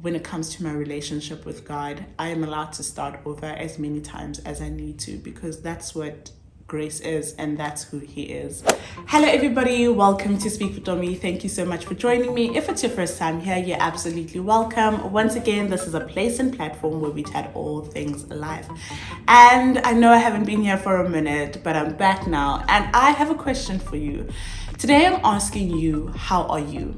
when it comes to my relationship with God, I am allowed to start over as many times as I need to, because that's what grace is, and that's who He is. Hello everybody, welcome to Speakvotomi. Thank you so much for joining me. If it's your first time here, you're absolutely welcome. Once again, this is a place and platform where we chat all things life. And I know I haven't been here for a minute, but I'm back now, and I have a question for you. Today I'm asking you, how are you?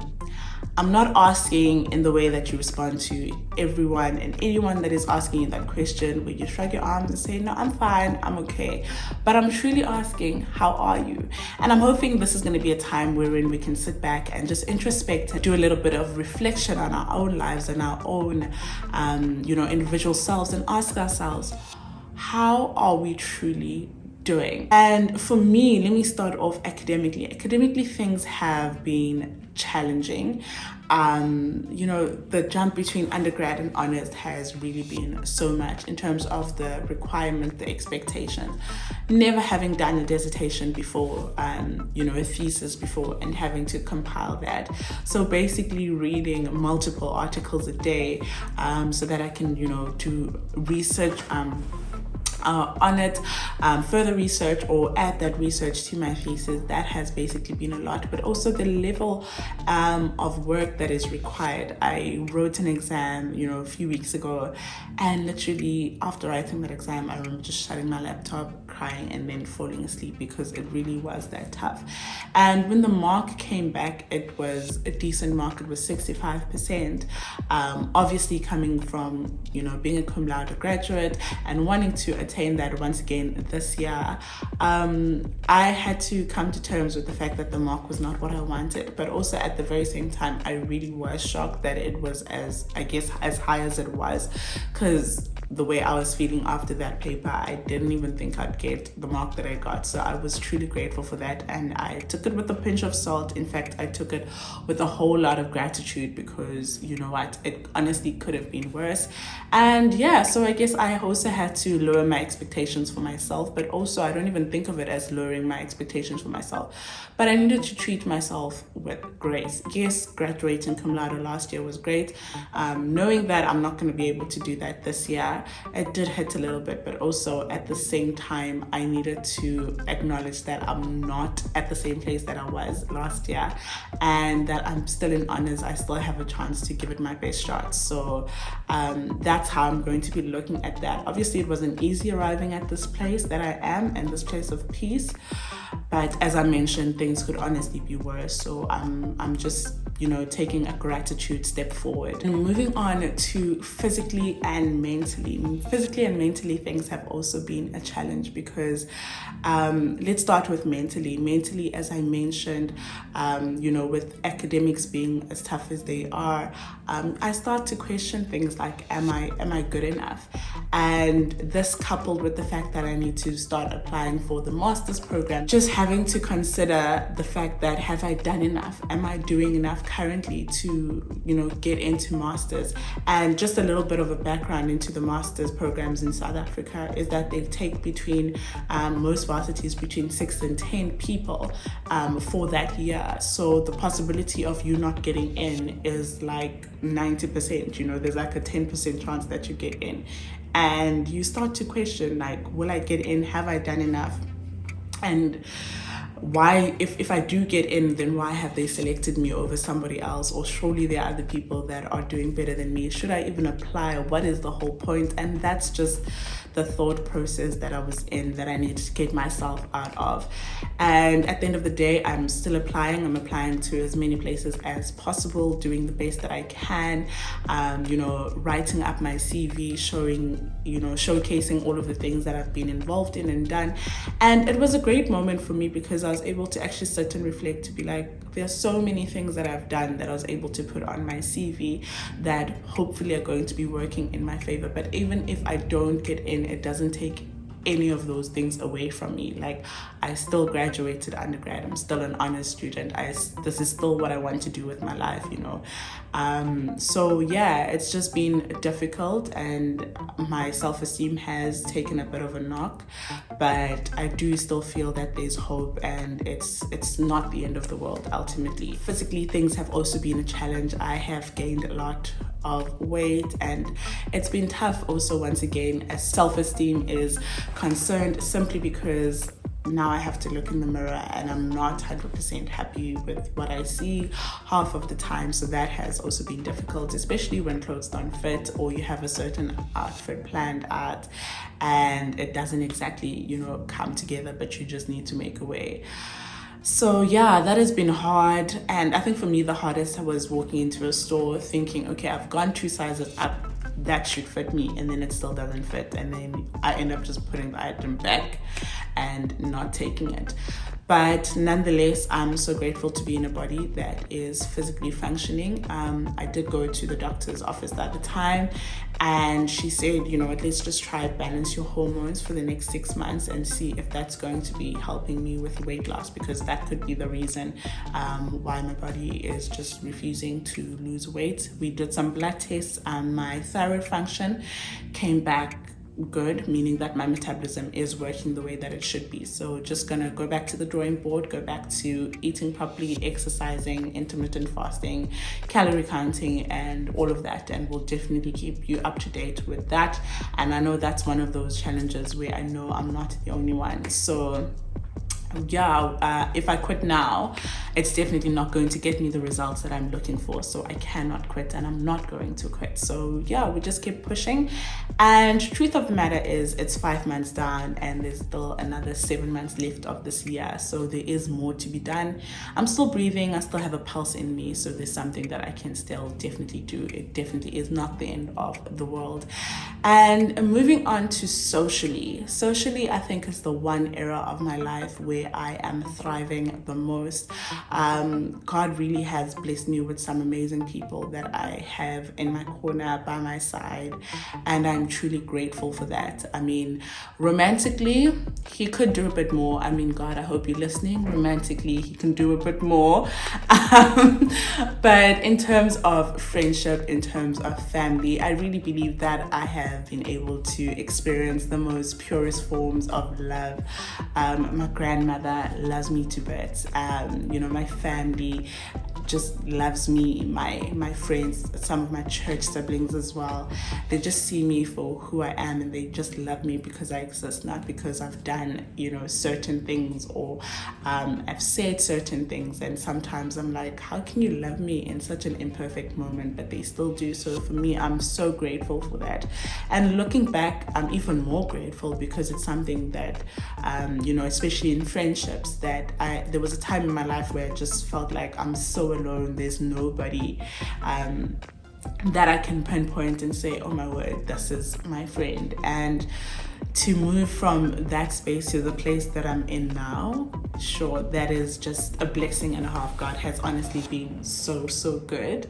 I'm not asking in the way that you respond to everyone and anyone that is asking you that question, where you shrug your arms and say, no, I'm fine, I'm okay. But I'm truly asking, how are you? And I'm hoping this is going to be a time wherein we can sit back and just introspect and do a little bit of reflection on our own lives and our own, individual selves, and ask ourselves, how are we truly doing? And for me, let me start off academically. Academically, things have been challenging. The jump between undergrad and honors has really been so much in terms of the requirement, the expectation. Never having done a dissertation before, a thesis before, and having to compile that. So basically reading multiple articles a day so that I can, do research on it, further research, or add that research to my thesis. That has basically been a lot, but also the level of work that is required. I wrote an exam, a few weeks ago, and literally after writing that exam, I remember just shutting my laptop, crying, and then falling asleep because it really was that tough. And when the mark came back, it was a decent mark. It was 65%. Obviously coming from, being a cum laude graduate and wanting to attain that once again this year, I had to come to terms with the fact that the mark was not what I wanted, but also at the very same time, I really was shocked that it was as high as it was, because the way I was feeling after that paper, I didn't even think I'd get the mark that I got. So I was truly grateful for that, and I took it with a pinch of salt. In fact, I took it with a whole lot of gratitude, because you know what, it honestly could have been worse. And yeah, so I guess I also had to lower my expectations for myself, but also I don't even think of it as lowering my expectations for myself, but I needed to treat myself with grace. Yes, graduating cum laude last year was great. Knowing that I'm not going to be able to do that this year, it did hit a little bit, but also at the same time, I needed to acknowledge that I'm not at the same place that I was last year, and that I'm still in honors. I still have a chance to give it my best shot. So that's how I'm going to be looking at that. Obviously, it wasn't easy arriving at this place that I am, and this place of peace. But as I mentioned, things could honestly be worse. So I'm just, taking a gratitude step forward. And moving on to physically and mentally. Physically and mentally, things have also been a challenge, because let's start with mentally. Mentally, as I mentioned, with academics being as tough as they are, I start to question things like, am I good enough? And this coupled with the fact that I need to start applying for the master's program, just having to consider the fact that, have I done enough? Am I doing enough currently to, get into masters? And just a little bit of a background into the master's programs in South Africa is that they take between, most varsities, between 6 and 10 people for that year. So the possibility of you not getting in is like 90%, there's like a 10% chance that you get in. And you start to question, like, will I get in? Have I done enough? And why, if I do get in, then why have they selected me over somebody else? Or surely there are other people that are doing better than me. Should I even apply? What is the whole point? And that's just the thought process that I was in, that I need to get myself out of. And at the end of the day, I'm still applying. I'm applying to as many places as possible, doing the best that I can, writing up my CV, showcasing all of the things that I've been involved in and done. And it was a great moment for me, because I was able to actually sit and reflect, to be like, there's so many things that I've done that I was able to put on my CV that hopefully are going to be working in my favor. But even if I don't get in, it doesn't take any of those things away from me. Like, I still graduated undergrad. I'm still an honors student. This is still what I want to do with my life, So yeah, it's just been difficult, and my self-esteem has taken a bit of a knock, but I do still feel that there's hope, and it's not the end of the world ultimately. Physically, things have also been a challenge. I have gained a lot of weight, and it's been tough also, once again, as self-esteem is concerned, simply because now I have to look in the mirror and I'm not 100% happy with what I see half of the time. So that has also been difficult, especially when clothes don't fit, or you have a certain outfit planned out and it doesn't exactly, come together, but you just need to make a way. So yeah, that has been hard. And I think for me, the hardest was walking into a store thinking, okay, I've gone 2 sizes up, that should fit me, and then it still doesn't fit, and then I end up just putting the item back and not taking it. But nonetheless, I'm so grateful to be in a body that is physically functioning. I did go to the doctor's office at the time, and she said, let's just try to balance your hormones for the next 6 months and see if that's going to be helping me with weight loss, because that could be the reason why my body is just refusing to lose weight. We did some blood tests, and my thyroid function came back good, meaning that my metabolism is working the way that it should be. So just gonna go back to the drawing board, go back to eating properly, exercising, intermittent fasting, calorie counting, and all of that, and we'll definitely keep you up to date with that. And I know that's one of those challenges where I know I'm not the only one. So yeah, if I quit now, it's definitely not going to get me the results that I'm looking for. So I cannot quit, and I'm not going to quit. So yeah, we just keep pushing. And truth of the matter is, it's 5 months down and there's still another 7 months left of this year. So there is more to be done. I'm still breathing. I still have a pulse in me. So there's something that I can still definitely do. It definitely is not the end of the world. And moving on to socially, I think is the one era of my life where I am thriving the most. God really has blessed me with some amazing people that I have in my corner, by my side, and I'm truly grateful for that. I mean, romantically, he could do a bit more. I mean, God, I hope you're listening. Romantically, he can do a bit more. But in terms of friendship, in terms of family, I really believe that I have been able to experience the most purest forms of love. My grandmother loves me to bits. My family just loves me. My friends, some of my church siblings as well, they just see me for who I am, and they just love me because I exist, not because I've done certain things, or I've said certain things. And sometimes I'm like, how can you love me in such an imperfect moment? But they still do. So for me, I'm so grateful for that. And looking back, I'm even more grateful because it's something that especially in friendships, that there was a time in my life where I just felt like I'm so alone. There's nobody that I can pinpoint and say, oh my word, this is my friend. And to move from that space to the place that I'm in now, sure, that is just a blessing and a half. God has honestly been so good.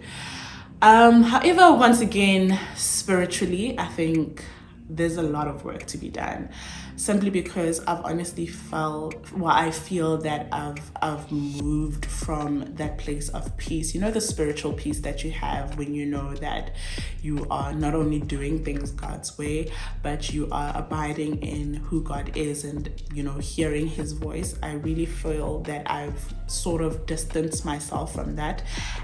However, once again, spiritually, I think there's a lot of work to be done, simply because I've honestly I feel that I've moved from that place of peace, the spiritual peace that you have when you know that you are not only doing things God's way, but you are abiding in who God is and hearing his voice. I really feel that I've sort of distanced myself from that.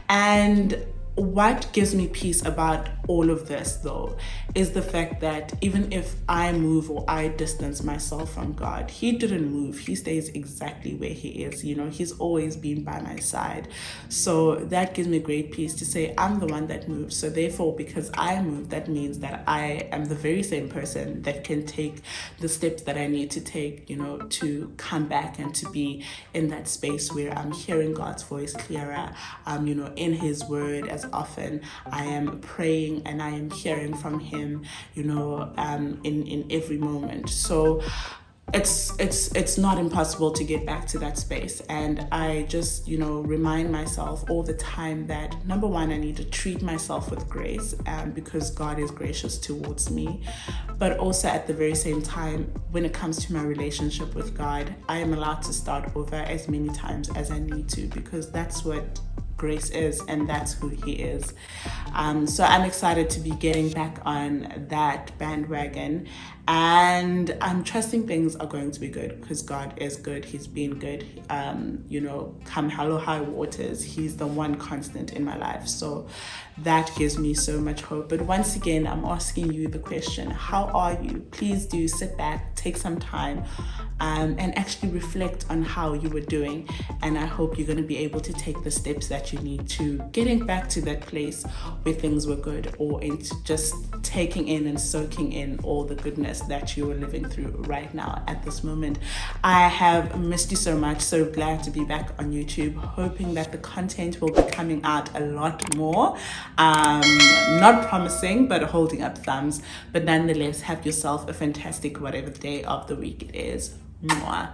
And what gives me peace about all of this, though, is the fact that even if I move or I distance myself from God, he didn't move. He stays exactly where he is. He's always been by my side. So that gives me great peace to say I'm the one that moves. So therefore, because I move, that means that I am the very same person that can take the steps that I need to take, to come back and to be in that space where I'm hearing God's voice clearer, in his word. As often I am praying and I am hearing from him, in every moment. So it's not impossible to get back to that space. And I just, remind myself all the time that, number one, I need to treat myself with grace, because God is gracious towards me. But also at the very same time, when it comes to my relationship with God, I am allowed to start over as many times as I need to, because that's what grace is, and that's who he is. So I'm excited to be getting back on that bandwagon and I'm trusting things are going to be good because God is good. He's been good. You know, come hell or high waters, He's the one constant in my life. So that gives me so much hope. But once again, I'm asking you the question, how are you? Please do sit back, take some time, and actually reflect on how you were doing. And I hope you're going to be able to take the steps that you need to getting back to that place where things were good, or into just taking in and soaking in all the goodness that you are living through right now at this moment. I have missed you so much. So glad to be back on YouTube, hoping that the content will be coming out a lot more. Not promising, but holding up thumbs. But nonetheless, have yourself a fantastic whatever day of the week it is. Mwah.